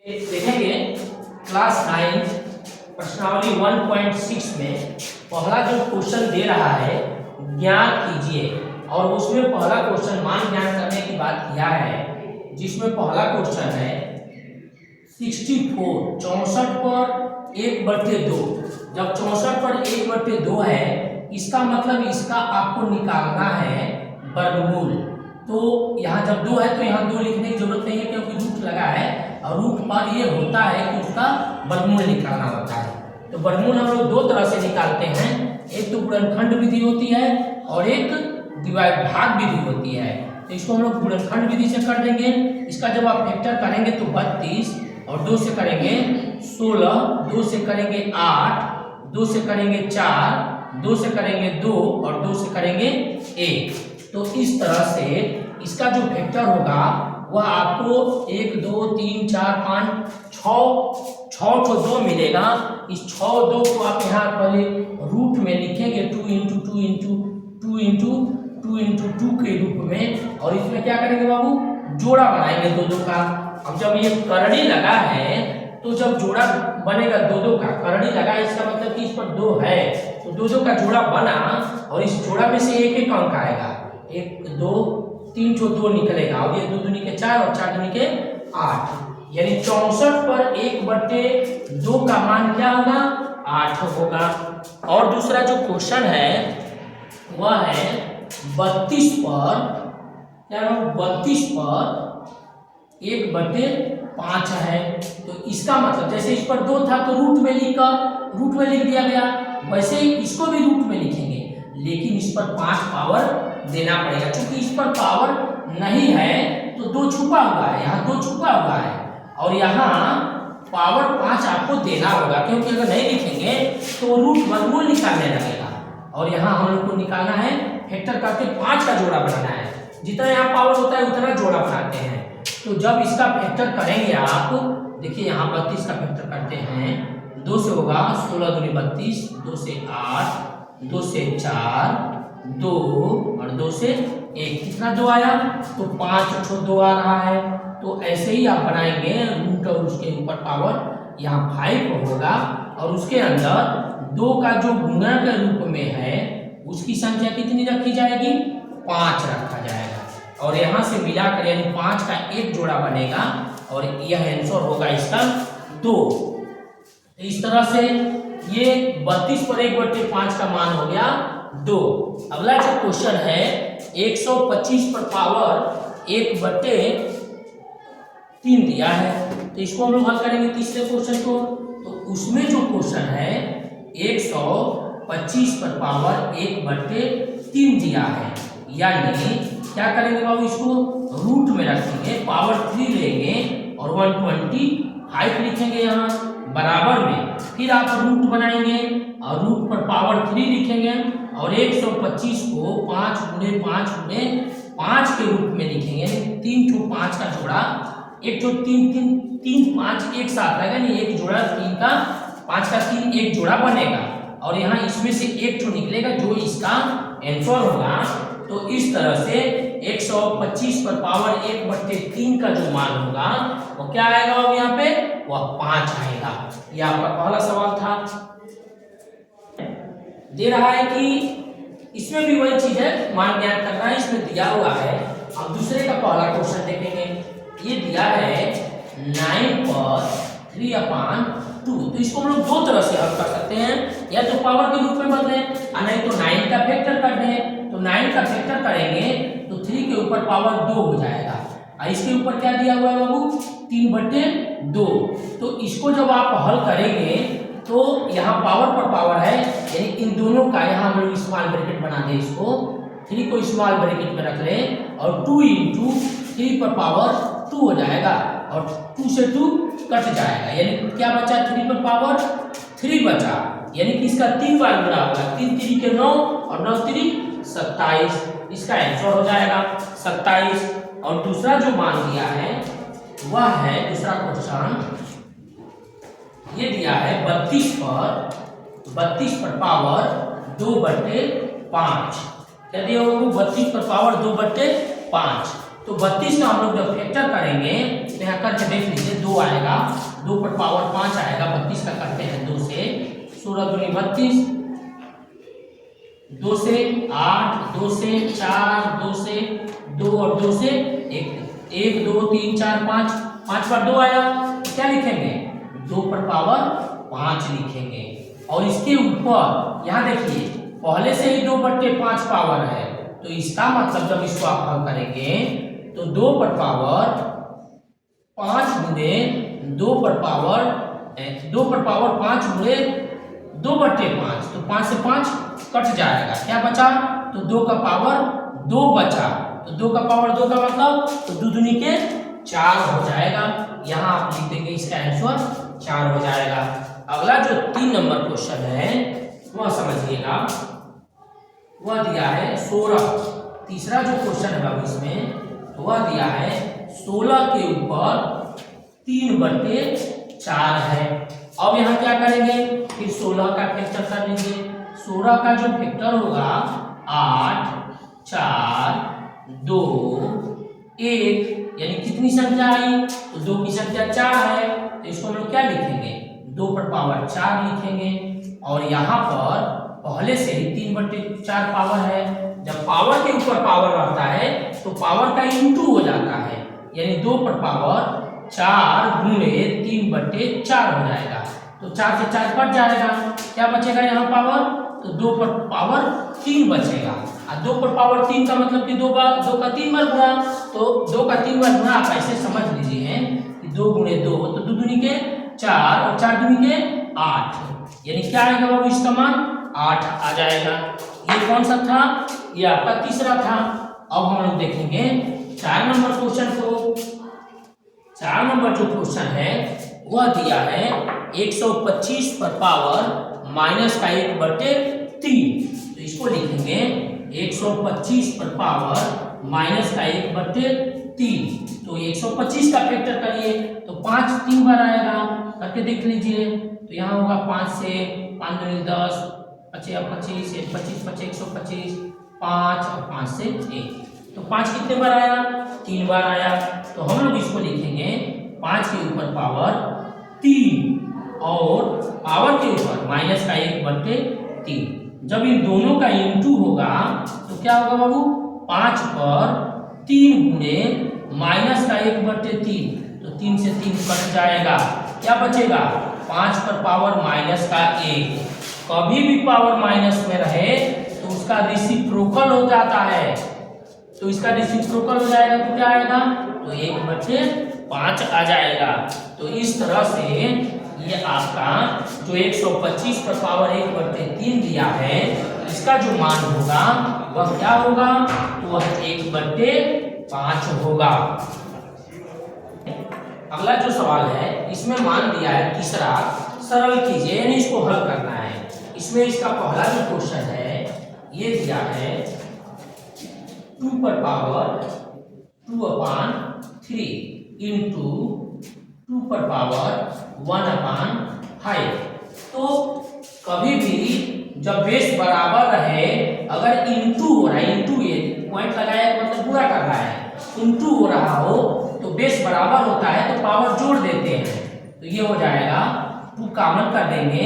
देखेंगे क्लास 9 प्रश्नावली 1.6 में पहला जो क्वेश्चन दे रहा है ज्ञात कीजिए, और उसमें पहला क्वेश्चन मान ज्ञात करने की बात किया है, जिसमें पहला क्वेश्चन है 64 64 पर 1/2। जब 64 पर 1/2 है, इसका मतलब इसका आपको निकालना है वर्गमूल। तो यहाँ जब 2 है तो यहाँ 2 लिखने की जरूरत नहीं है, क्योंकि रूट लगा है और रूट पर ये होता है कि उसका वर्गमूल निकालना होता है। तो वर्गमूल हम लोग दो तरह से निकालते हैं, एक तो गुणनखंड विधि होती है और एक डिवाइड भाग विधि होती है। तो इसको हम लोग गुणनखंड विधि से कर देंगे। इसका जब आप फैक्टर करेंगे तो 32 और 2 से करेंगे 16, 2 से करेंगे 8, 2 से करेंगे 4, 2 से करेंगे 2 और 2 से करेंगे 1। तो इस तरह से इसका जो फैक्टर होगा वह आपको 1 2 3 4 5 6 तो 2 मिलेगा। इस 6 2 को आप यहाँ पहले रूट में लिखेंगे 2 × 2 × 2 × 2 × 2 के रूप में, और इसमें क्या करेंगे बाबू, जोड़ा बनाएंगे 2 2 का। अब जब ये करड़ी लगा है तो जब जोड़ा बनेगा 2 2 का, करड़ी लगा इसका मतलब कि इस पर 2 है, तो 2 2 का जोड़ा बना और इस जोड़ा में से एक एक अंक आएगा, 1 2 3 तो 2 निकलेगा, और ये 2 दूनी के 4 और 4 दूनी के 8, यानी 64 पर 1/2 का मान क्या होगा, 8 होगा। और दूसरा जो क्वेश्चन है वह है 32 पर, क्या 32 पर 1/5 है। तो इसका मतलब जैसे इस पर 2 था तो रूट में लिख दिया गया, वैसे ही इसको भी रूट में लिखेंगे, लेकिन इस पर 5 पावर देना पड़ेगा। क्योंकि इस पर पावर नहीं है तो 2 छुपा हुआ है, यहाँ 2 छुपा हुआ है, और यहाँ पावर 5 आपको देना होगा, क्योंकि अगर नहीं लिखेंगे तो रूट वर्गमूल निकालने लगेगा। और यहाँ हम लोग को निकालना है फैक्टर करके 5 का जोड़ा बनाना है, जितना यहाँ पावर होता है उतना जोड़ा बनाते हैं। तो जब इसका फैक्टर करेंगे आप, देखिए यहाँ 32 का फैक्टर करते हैं, 2 से होगा 16 दूनी 32, 2 से 8, 2 से 4, 2 और 2 से 1, कितना 2 आया, तो 5 ठो 2 आ रहा है। तो ऐसे ही आप बनाएंगे रूट और उसके ऊपर पावर यहाँ 5 होगा, और उसके अंदर 2 का जो गुणा के रूप में है उसकी संख्या कितनी रखी जाएगी, 5 रखा जाएगा, और यहाँ से मिलाकर यानी 5 का एक जोड़ा बनेगा, और यह आंसर होगा इसका 2। इस तरह से ये 32 पर 1/5 का मान हो गया 2। अगला जो क्वेश्चन है 125 पर पावर 1/3 दिया है, तो इसको हम लोग हल करेंगे तीसरे क्वेश्चन को। तो उसमें जो क्वेश्चन है 125 पर पावर 1/3 दिया है, यानी क्या करेंगे बाबू, इसको रूट में रखेंगे, पावर 3 लेंगे और 125 लिखेंगे यहाँ बराबर में, फिर आप रूट बनाएंगे और रूट पर पावर 3 लिखेंगे, और 125 को 5 × 5 × 5 के रूप में लिखेंगे, 3 ठो 5 का जोड़ा, 1 ठो 3 5 एक साथ रहेगा, नहीं एक जोड़ा 3 का 5 का 3 एक जोड़ा बनेगा, और यहाँ इसमें से 1 ठो निकलेगा जो इसका आंसर होगा। तो इस तरह से 125 पर पावर 1/3 का जो मान होगा वो क्या आएगा अब यहाँ पे, वह 5 आएगा। यह आपका पहला सवाल था। दे रहा है कि इसमें भी वही चीज है, मान ज्ञात करना है, इसमें दिया हुआ है। अब दूसरे का पहला क्वेश्चन देखेंगे, ये दिया है 9 पर 3/2। तो इसको हम लोग दो तरह से हल कर सकते हैं, या तो पावर के रूप में बदलें, और नहीं तो 9 का फैक्टर कर दें। तो 9 का फैक्टर करेंगे तो 3 के ऊपर पावर 2 हो जाएगा, और इसके ऊपर क्या दिया हुआ है बाबू, 3/2। तो इसको जब आप हल करेंगे तो यहाँ पावर पर पावर है, यानी इन दोनों का यहाँ हम लोग स्मॉल ब्रैकेट बना दें, इसको 3 को स्मॉल ब्रैकेट में रख लें, और 2 × 3 पर पावर 2 हो जाएगा, और 2 से 2 कट जाएगा, यानी क्या बचा, 3 पर पावर 3 बचा, यानी कि इसका 3 बार गुणा होगा, 3 3 के 9 और 9 3 27, इसका आंसर हो जाएगा 27। और दूसरा जो मान दिया है वह है, दूसरा क्वेश्चन ये दिया है 32 पर पावर 2/5। क्या दिया होगा, 32 पर पावर 2/5। तो 32 का हम लोग जब फैक्टर करेंगे तो यहाँ करके देख लीजिए 2 आएगा, 2 पर पावर 5 आएगा। 32 का करते हैं 2 से, 16 दूनी 32, 2 से 8, 2 से 4, 2 से 2 और 2 से 1, 2 3 4 5, 5 पर 2 आया, क्या लिखेंगे 2 पर पावर 5 लिखेंगे। और इसके ऊपर यहाँ देखिए पहले से ही 2/5 पावर है, तो इसका मतलब जब इसको आप हल करेंगे तो 2 पर पावर 5 गुणे 2 पर पावर 5 गुणे 2/5, तो 5 से 5 कट जाएगा, क्या बचा तो 2 का पावर 2 बचा, तो 2 का पावर 2 का मतलब तो 2 दूनी के 4 हो जाएगा। यहाँ आप लिख देंगे इसका आंसर 4 हो जाएगा। अगला जो 3 नंबर क्वेश्चन है वह समझिएगा, वह दिया है 16। तीसरा जो क्वेश्चन है बाबू इसमें वह दिया है 16 के ऊपर 3/4 है। अब यहाँ क्या करेंगे, फिर 16 का फैक्टर कर लेंगे। 16 का जो फैक्टर होगा 8 4 2 1, यानी कितनी संख्या आई तो 2 की संख्या 4 है, तो इसको हम लोग क्या लिखेंगे 2 पर पावर 4 लिखेंगे। और यहाँ पर पहले से ही 3/4 पावर है, जब पावर के ऊपर पावर रहता है तो पावर का इंटू हो जाता है, यानी 2 पर पावर 4 गुणे 3/4 हो जाएगा, तो 4 से 4 कट जाएगा, क्या बचेगा यहाँ पावर तो 2 पर पावर 3 बचेगा। और 2 पर पावर 3 का मतलब कि 2 का 3 बार गुणा, तो 2 का 3 बार गुणा आप ऐसे समझ लीजिए कि 2 गुणे 2 तो 2 दूनी के 4 और 4 दूनी के 8, यानी क्या आएगा बाबू इसका मान 8 आ जाएगा। ये कौन सा था, ये आपका तीसरा था। अब हम लोग देखेंगे 4 नंबर क्वेश्चन को। 4 नंबर जो क्वेश्चन है वह दिया है 125 पर पावर माइनस का 1/3, तो इसको लिखेंगे 125 पर पावर माइनस का 1/3, तो 125 का फैक्टर करिए तो 5 3 बार आएगा, करके देख लीजिए। तो यहाँ होगा 5 से 5 दूनी 10, 25 25 125, 5 और 5 से 1, तो 5 कितने बार आया 3 बार आया, तो हम लोग इसको लिखेंगे 5 के ऊपर पावर 3 और पावर के ऊपर माइनस का 1/3। जब इन दोनों का इंटू होगा तो क्या होगा बाबू 5 पर 3 गुणे माइनस का 1/3, तो 3 से 3 कट जाएगा, क्या बचेगा 5 पर पावर माइनस का 1। कभी भी पावर माइनस में रहे तो उसका रेसिप्रोकल हो जाता है, तो इसका रेसिप्रोकल हो जाएगा तो क्या आएगा तो 1/5 आ जाएगा। तो इस तरह से ये आपका जो 125 पर पावर 1/3 दिया है इसका जो मान होगा वह क्या होगा, तो वह 1/5 होगा। अगला जो सवाल है इसमें मान दिया है तीसरा, सरल कीजिए यानी इसको हल करना है। इसमें इसका पहला जो क्वेश्चन है ये दिया है 2 पर पावर 2/3 इंटू 2 पर पावर 1/5। तो कभी भी जब बेस बराबर रहे, अगर इंटू हो रहा है, इंटू ये पॉइंट लगाया मतलब पूरा कर रहा है, इंटू हो रहा हो तो बेस बराबर होता है तो पावर जोड़ देते हैं, तो ये हो जाएगा 2 कॉमन कर देंगे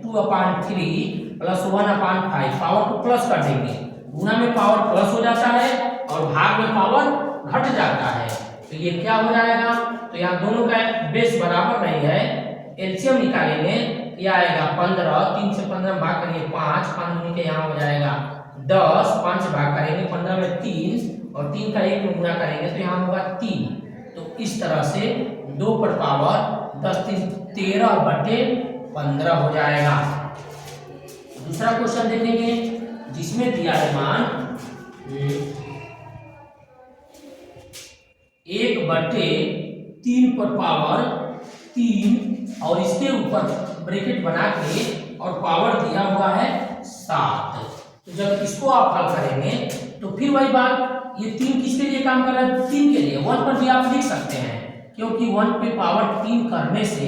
2/3 प्लस 1/5, पावर को प्लस कर देंगे, गुणा में पावर प्लस हो जाता है और भाग में पावर घट जाता है, तो ये क्या हो जाएगा, तो यहाँ दोनों का बेस बराबर नहीं है, एलसीएम निकालेंगे, ये आएगा 15, 3 से 15 भाग करेंगे 5, 5 दूनी के यहाँ हो जाएगा 10, 5 से भाग करेंगे 15 में 3 और 3 का 1 में गुणा करेंगे तो यहाँ होगा 3। तो इस तरह से 2 पर पावर 10 3 13/15 हो जाएगा। दूसरा क्वेश्चन देखेंगे जिसमें दिया है मान 1/3 पर पावर 3 और इसके ऊपर ब्रैकेट बना के और पावर दिया हुआ है 7। तो जब इसको आप हल करेंगे तो फिर वही बात, ये 3 किसके लिए काम कर रहा है 3 के लिए, 1 पर भी आप लिख सकते हैं क्योंकि 1 पे पावर 3 करने से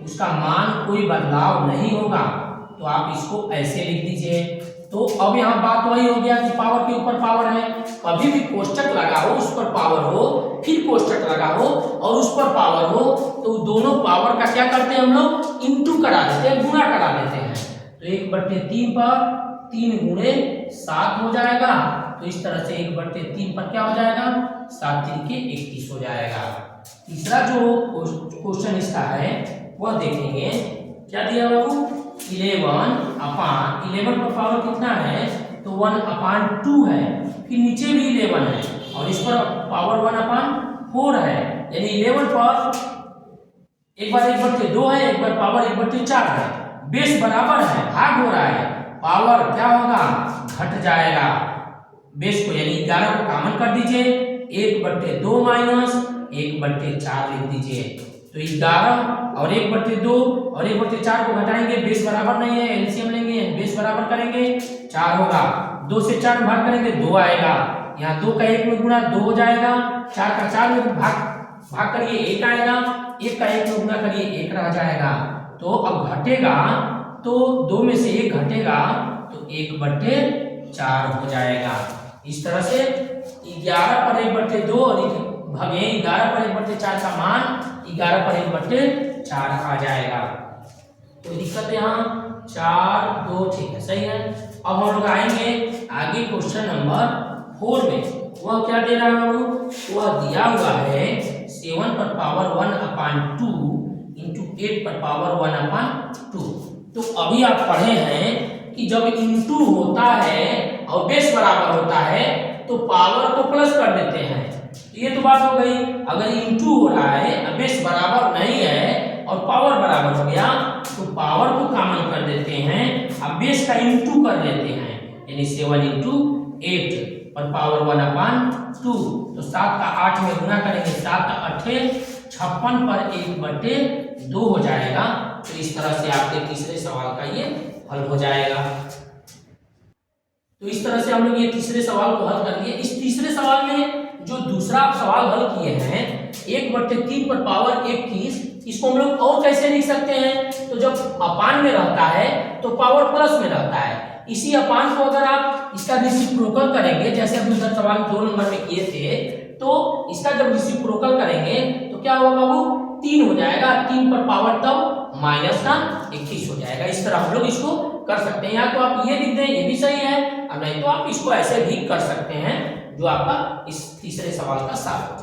उसका मान कोई बदलाव नहीं होगा, तो आप इसको ऐसे लिख दीजिए तो अब यहाँ बात वही हो गया कि पावर के ऊपर पावर है, कभी भी कोष्टक लगा हो उस पर पावर हो, फिर कोष्टक लगा हो और उस पर पावर हो, तो दोनों पावर का क्या करते हैं हम लोग, इंटू करा देते हैं, गुणा करा देते हैं। तो 1/3 पर 3 गुणे 7 हो जाएगा। तो इस तरह से 1/3 पर क्या हो जाएगा, 7 3 के 31 हो जाएगा। तीसरा जो क्वेश्चन इसका है वह देखेंगे, क्या दिया बाबू, 11 पर पावर कितना है, तो 1/2 है, फिर नीचे भी 11 है और इस पर पावर 1/4 है, यानी 11 पर एक बार 1/2 है, एक बार पावर 1/4 है, बेस बराबर है, भाग हो रहा है, पावर क्या होगा, घट जाएगा बेस को, यानी 11 को कॉमन कर दीजिए, 1/2 माइनस 1/4 लिख दीजिए। तो 11 और 1/2 और 1/4 को घटाएंगे, बेस बराबर नहीं है, एलसीएम लेंगे, बेस बराबर करेंगे 4 होगा, 2 से 4 में भाग करेंगे 2 आएगा, यहाँ 2 का 1 में गुणा 2 हो जाएगा, 4 का 4 में भाग करिए 1 आएगा, 1 का 1 में गुणा करिए 1 रह जाएगा। तो अब घटेगा, तो 2 में से 1 घटेगा तो 1/4 हो जाएगा। इस तरह से 11 पर 1/2 और भागे 11 पर 1/4 का मान 11 पर 1/4 आ जाएगा। कोई दिक्कत है यहाँ, 4 2 ठीक है, सही है। अब हम लोग आएंगे आगे क्वेश्चन नंबर 4 में, वह क्या दे रहा है बाबू, वह दिया हुआ है 7 पर पावर 1/2 इंटू 8 पर पावर 1/2। तो अभी आप पढ़े हैं कि जब इंटू होता है और बेस बराबर होता है तो पावर को प्लस कर देते हैं, ये तो बात हो गई। अगर इंटू हो रहा है, बेस बराबर नहीं है और पावर बराबर हो गया तो पावर को कॉमन कर देते हैं, अब बेस का इंटू कर देते हैं, यानी 7 × 8 पर पावर 1/2। तो 7 का 8 में गुणा करेंगे, 7 का 8 56 पर 1/2 हो जाएगा। तो इस तरह से आपके तीसरे सवाल का ये हल हो जाएगा। तो इस तरह से हम लोग ये तीसरे सवाल को हल कर लिए। इस तीसरे सवाल में जो दूसरा सवाल हल किए हैं 1/3 पर पावर 21, इसको हम लोग और कैसे लिख सकते हैं, तो जब अपान में रहता है तो पावर प्लस में रहता है, इसी अपान को अगर आप इसका रेसिप्रोकल करेंगे, जैसे अभी उधर सवाल 2 नंबर में किए थे, तो इसका जब रेसिप्रोकल करेंगे तो क्या होगा बाबू, 3 हो जाएगा, 3 पर पावर तब माइनस का 21 हो जाएगा। इस तरह हम लोग इसको कर सकते हैं, या तो आप ये लिख दें, ये भी सही है, और नहीं तो आप इसको ऐसे भी कर सकते हैं, जो आपका इस तीसरे सवाल का साथ हो।